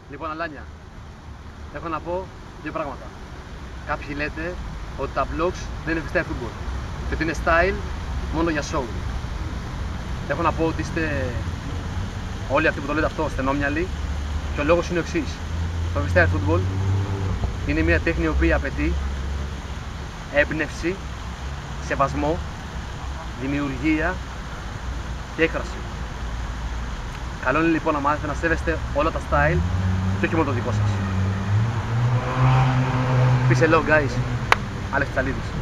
Λοιπόν, Αλάνια, έχω να πω δύο πράγματα. Κάποιοι λέτε ότι τα vlogs δεν είναι freestyle football και ότι είναι style μόνο για show. Έχω να πω ότι είστε όλοι αυτοί που το λέτε αυτό στενόμυαλοι και ο λόγος είναι ο εξής. Το freestyle football είναι μια τέχνη η οποία απαιτεί έμπνευση, σεβασμό, δημιουργία και έκφραση. Καλό είναι λοιπόν να μάθετε να σέβεστε όλα τα style και όχι μόνο το δικό σας. Peace and love guys. Άλεξ Τσαλίδης.